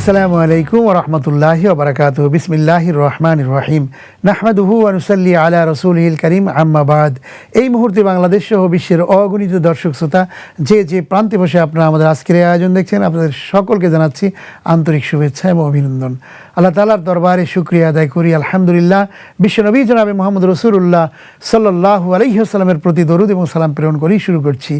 আসসালামু আলাইকুম ওয়া রাহমাতুল্লাহি ওয়া বারাকাতুহু। বিসমিল্লাহির রহমানির রহিম। নাহমাদুহু ওয়া নুসাল্লি আলা রাসূলিহিল কারীম, আম্মা বাদ। এই মুহূর্তে বাংলাদেশ সহ বিশ্বের অগণিত দর্শক শ্রোতা যে প্রান্তে বসে আপনারা আমাদের আজকের এই আয়োজন দেখছেন, আপনাদের সকলকে জানাচ্ছি আন্তরিক শুভেচ্ছা এবং অভিনন্দন। আল্লাহ তাআলার দরবারে শুকরিয়া আদায় করি, আলহামদুলিল্লাহ। বিশ্বনবী জনাবে মুহাম্মদ রাসূলুল্লাহ সাল্লাল্লাহু আলাইহি ওয়াসাল্লামের প্রতি দরুদ এবং সালাম প্রেরণ করি শুরু করছি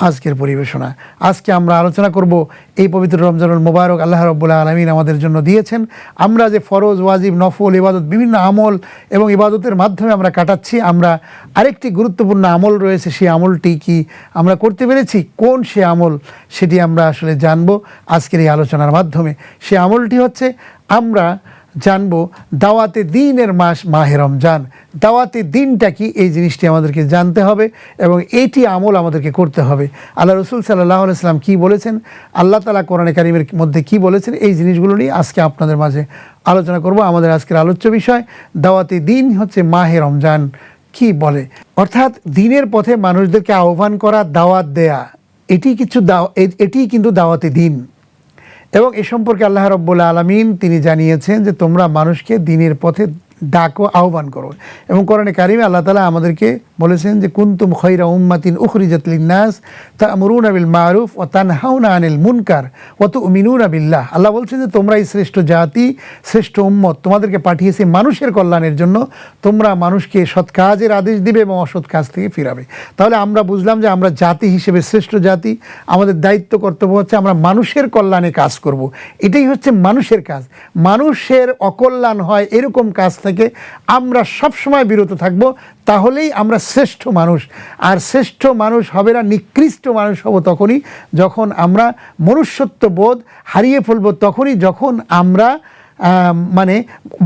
আজকের পরিবেশনা। আজকে আমরা আলোচনা করব এই পবিত্র রমজানুল মুবারক আল্লাহ রাব্বুল আলামিন আমাদের জন্য দিয়েছেন। আমরা যে ফরজ, ওয়াজিব, নফল, ইবাদত, বিভিন্ন আমল এবং ইবাদতের মাধ্যমে আমরা কাটাচ্ছি, আমরা আরেকটি গুরুত্বপূর্ণ আমল রয়েছে। সেই আমলটি কি আমরা করতে পেরেছি? কোন সে আমল, সেটি আমরা আসলে জানবো আজকের এই আলোচনার মাধ্যমে। সে আমলটি হচ্ছে, আমরা জানবো দাওয়াতে দ্বীনের মাস মাহে রমজান। দাওয়াতে দ্বীনটা কি, এই জিনিসটি আমাদেরকে জানতে হবে এবং এটি আমল আমাদেরকে করতে হবে। আল্লাহ রসুল সাল্লাল্লাহু আলাইহি ওয়াসাল্লাম কী বলেছেন, আল্লাহ তাআলা কোরআনে কারীমের মধ্যে কী বলেছেন, এই জিনিসগুলো নিয়ে আজকে আপনাদের মাঝে আলোচনা করব। আমাদের আজকের আলোচ্য বিষয় দাওয়াতে দ্বীন হচ্ছে মাহে রমজান কি বলে, অর্থাৎ দ্বীনের পথে মানুষদেরকে আহ্বান করা, দাওয়াত দেয়া, এটি কিন্তু দাওয়াতে দ্বীন। এবং এ সম্পর্কে আল্লাহ রাব্বুল আলামিন তিনি জানিয়েছেন যে তোমরা মানুষকে দ্বীনের পথে ডাকো, আহ্বান করো। এবং কোরআনে কারিমে আল্লাহ তাআলা আমাদেরকে বলেছেন যে কুনতুম খায়রা উম্মাতিন উখরিজাত লিন-নাস তা'মুরুনা বিল মারুফ ওয়া তানহাউনা আনিল মুনকার ওয়া তু'মিনুনা বিল্লাহ। আল্লাহ বলছেন যে তোমরাই শ্রেষ্ঠ জাতি, শ্রেষ্ঠ উম্মত, তোমাদেরকে পাঠিয়েছি মানুষের কল্যাণের জন্য। তোমরা মানুষকে সৎ কাজের আদেশ দিবে এবং অসৎ কাজ থেকে ফিরাবে। তাহলে আমরা বুঝলাম যে আমরা জাতি হিসেবে শ্রেষ্ঠ জাতি, আমাদের দায়িত্ব কর্তব্য হচ্ছে আমরা মানুষের কল্যাণে কাজ করব। এটাই হচ্ছে মানুষের কাজ। মানুষের অকল্যাণ হয় এরকম কাজ থেকে আমরা সবসময় বিরত থাকব, তাহলেই আমরা শ্রেষ্ঠ মানুষ। আর শ্রেষ্ঠ মানুষ হবে না, নিকৃষ্ট মানুষ হব তখনই যখন আমরা মনুষ্যত্ব বোধ হারিয়ে ফেলব, তখনই যখন আমরা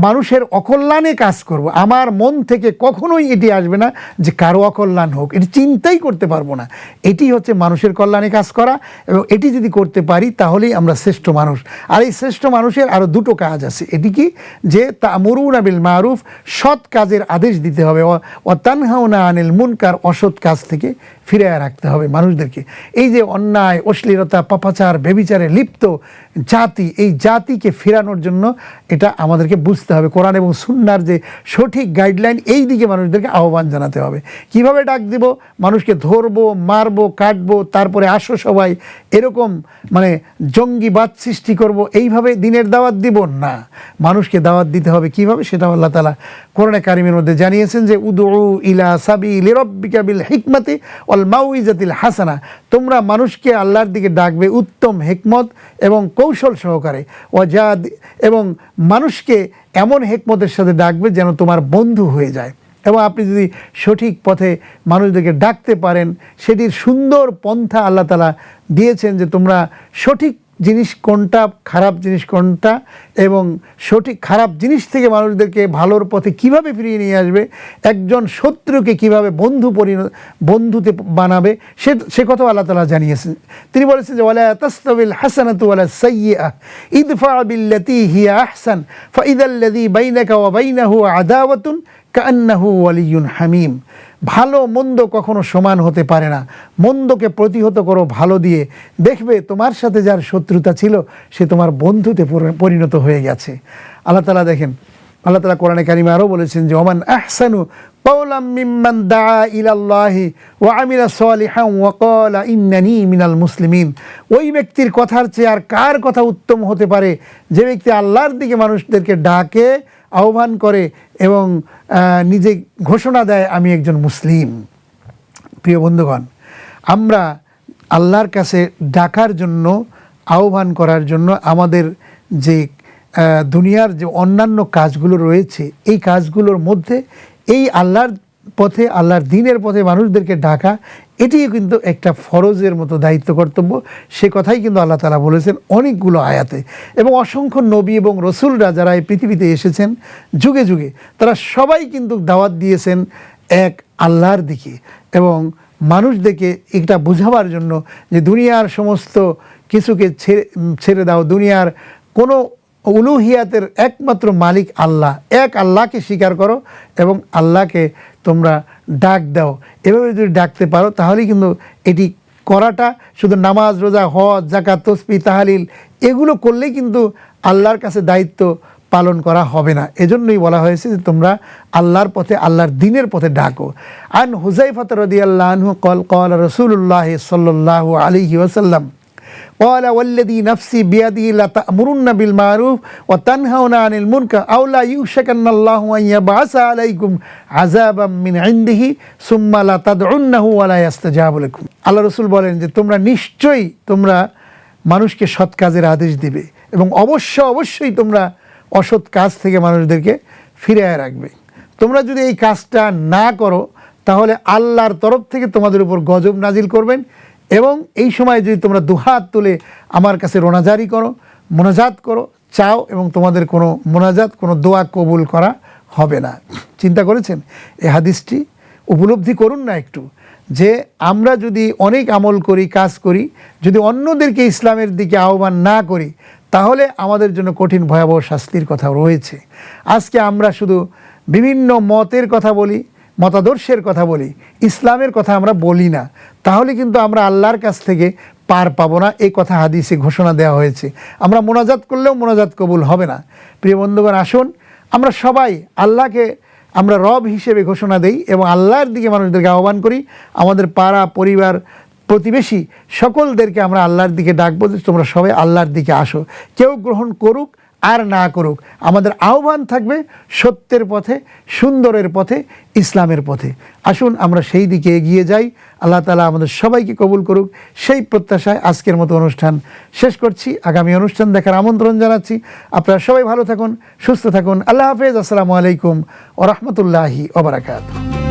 মানুষের অকল্যাণে কাজ করব। আমার মন থেকে কখনোই এটি আসবে না যে কারো অকল্যাণ হোক, এটি চিন্তাই করতে পারবো না। এটি হচ্ছে মানুষের কল্যাণে কাজ করা, এবং এটি যদি করতে পারি তাহলেই আমরা শ্রেষ্ঠ মানুষ। আর এই শ্রেষ্ঠ মানুষের আরও দুটো কাজ আছে। এটি কি, যে তা'মুরুনা বিল মারুফ, সৎ কাজের আদেশ দিতে হবে, ওয়া তানহাউনা আনিল মুনকার, অসৎ কাজ থেকে ফিরিয়ে রাখতে হবে মানুষদেরকে। এই যে অন্যায়, অশ্লীলতা, পাপাচার, ব্যভিচারে লিপ্ত জাতি, এই জাতিকে ফেরানোর জন্য এটা আমাদেরকে বুঝতে হবে। কোরআন এবং সুন্নাহর যে সঠিক গাইডলাইন, এই দিকে মানুষদেরকে আহ্বান জানাতে হবে। কিভাবে ডাক দিব? মানুষকে ধরবো, মারবো, কাটবো, তারপরে আসো সবাই, এরকম জঙ্গিবাদ সৃষ্টি করব, এইভাবে দ্বীনের দাওয়াত দিব না। মানুষকে দাওয়াত দিতে হবে কিভাবে, সেটা আল্লাহ তাআলা কোরআনে কারিমের মধ্যে জানিয়েছেন যে উদউ ইলা সাবিলি রাব্বিকা বিল হিকমাতি ওয়াল মাউইজাতিল হাসানা। তোমরা মানুষকে আল্লাহর দিকে ডাকবে উত্তম হিকমত এবং কৌশল সহকারে, ওয়াজাদ, এবং মানুষকে এমন হিকমতের সাথে ডাকবে যেন তোমার বন্ধু হয়ে যায়। এবং আপনি যদি সঠিক পথে মানুষদেরকে ডাকতে পারেন, সেটির সুন্দর পন্থা আল্লাহ তাআলা দিয়েছেন যে তোমরা সঠিক জিনিস কোনটা, খারাপ জিনিস কোনটা, এবং সঠিক খারাপ জিনিস থেকে মানুষদেরকে ভালোর পথে কিভাবে ফিরিয়ে নিয়ে আসবে, একজন শত্রুকে কিভাবে বন্ধুতে বানাবে, সে কথাও আল্লাহ তাআলা জানিয়েছেন। তিনি বলেছেন যে ওয়ালা তাস্তাবিল হাসানাতু ওয়ালা সাইয়্যিআহ ইদফা বিল্লাতী হিয়া আহসান ফাইদাল্লাযী বাইনাকা ওয়া বাইনাহু আদাওয়াতুন কাআন্নাহু ওয়ালিয়্যুন হামীম। ভালো মন্দ কখনো সমান হতে পারে না। মন্দকে প্রতিহত করো ভালো দিয়ে, দেখবে তোমার সাথে যার শত্রুতা ছিল সে তোমার বন্ধুতে পরিণত হয়ে গেছে। আল্লাহ তাআলা দেখেন, আল্লাহ তাআলা কোরআনে কারিমে আরও বলেছেন যে ওমান আহসানু কাওলাম মিম্মান দাআ ইলাল্লাহি ওয়া আমিলা সালিহান ওয়া ক্বালা ইন্নানী মিনাল মুসলিমিন। ওই ব্যক্তির কথার চেয়ে আর কার কথা উত্তম হতে পারে, যে ব্যক্তি আল্লাহর দিকে মানুষদেরকে ডাকে, আহ্বান করে এবং নিজে ঘোষণা দেয় আমি একজন মুসলিম। প্রিয় বন্ধুগণ, আমরা আল্লাহর কাছে ডাকার জন্য, আহ্বান করার জন্য আমাদের যে দুনিয়ার যে অন্যান্য কাজগুলো রয়েছে, এই কাজগুলোর মধ্যে এই আল্লাহর পথে, আল্লাহর দ্বীনের পথে মানুষদেরকে ডাকা, এটিও কিন্তু একটা ফরজের মতো দায়িত্ব কর্তব্য। সে কথাই কিন্তু আল্লাহ তাআলা বলেছেন অনেকগুলো আয়াতে। এবং অসংখ্য নবী এবং রসুলরা যারা এই পৃথিবীতে এসেছেন যুগে যুগে, তারা সবাই কিন্তু দাওয়াত দিয়েছেন এক আল্লাহর দিকে, এবং মানুষদেরকে এটা বোঝাবার জন্য যে দুনিয়ার সমস্ত কিছুকে ছেড়ে দাও, দুনিয়ার কোনো উলুহিয়াতের একমাত্র মালিক আল্লাহ, এক আল্লাহকে স্বীকার করো এবং আল্লাহকে তোমরা ডাক দাও। এভাবে যদি ডাকতে পারো তাহলেই কিন্তু এটি করাটা শুধু নামাজ, রোজা, হজ, যাকাত, তাসবিহ, তাহলিল এগুলো করলেই কিন্তু আল্লাহর কাছে দায়িত্ব পালন করা হবে না। এজন্যই বলা হয়েছে যে তোমরা আল্লাহর পথে, আল্লাহর দ্বীনের পথে ডাকো। আন হুযায়ফা রাদিয়াল্লাহু আনহু ক্বাল ক্বাল রাসূলুল্লাহ সাল্লাল্লাহু আলাইহি ওয়াসাল্লাম قال والذي نفسي بيده لتأمرن بالمعروف وتنهون عن المنكر أو لا يوشكن الله أن يبعث عليكم عذابا من عنده ثم لا تدعونه ولا يستجاب لكم। আল্লাহ রাসূল বলেন যে তোমরা নিশ্চয়ই তোমরা মানুষকে সৎ কাজের আদেশ দিবে এবং অবশ্যই তোমরা অসৎ কাজ থেকে মানুষদেরকে ফিরিয়ে রাখবে। তোমরা যদি এই কাজটা না করো তাহলে আল্লাহর তরফ থেকে তোমাদের উপর গজব নাজিল করবেন এবং এই সময় যদি তোমরা দুহাত তুলে আমার কাছে মোনাজাত করো, চাও এবং তোমাদের কোনো মোনাজাত, কোনো দোয়া কবুল করা হবে না। চিন্তা করেছেন এই হাদিসটি? উপলব্ধি করুন না একটু, যে আমরা যদি অনেক আমল করি, কাজ করি, যদি অন্যদেরকে ইসলামের দিকে আহ্বান না করি তাহলে আমাদের জন্য কঠিন ভয়াবহ শাস্তির কথা রয়েছে। আজকে আমরা শুধু বিভিন্ন মতের কথা বলি, মতাদর্শের কথা বলি, ইসলামের কথা আমরা বলি না, তাহলে কিন্তু আমরা আল্লাহর কাছ থেকে পার পাবো না। এই কথা হাদিসে ঘোষণা দেওয়া হয়েছে। আমরা মোনাজাত করলেও মোনাজাত কবুল হবে না। প্রিয় বন্ধুগণ, আসুন আমরা সবাই আল্লাহকে আমরা রব হিসেবে ঘোষণা দেই এবং আল্লাহর দিকে মানুষদেরকে আহ্বান করি। আমাদের পাড়া, পরিবার, প্রতিবেশী সকলদেরকে আমরা আল্লাহর দিকে ডাকবো যে তোমরা সবাই আল্লাহর দিকে আসো। কেউ গ্রহণ করুক আর না করুক, আমাদের আহ্বান থাকবে সত্যের পথে, সুন্দরের পথে, ইসলামের পথে। আসুন আমরা সেই দিকে এগিয়ে যাই। আল্লাহ তাআলা আমাদের সবাইকে কবুল করুক, সেই প্রত্যাশায় আজকের মতো অনুষ্ঠান শেষ করছি। আগামী অনুষ্ঠান দেখার আমন্ত্রণ জানাচ্ছি। আপনারা সবাই ভালো থাকুন, সুস্থ থাকুন। আল্লাহ হাফেজ। আসসালামু আলাইকুম ওয়া রাহমাতুল্লাহি ওয়া বারাকাতুহু।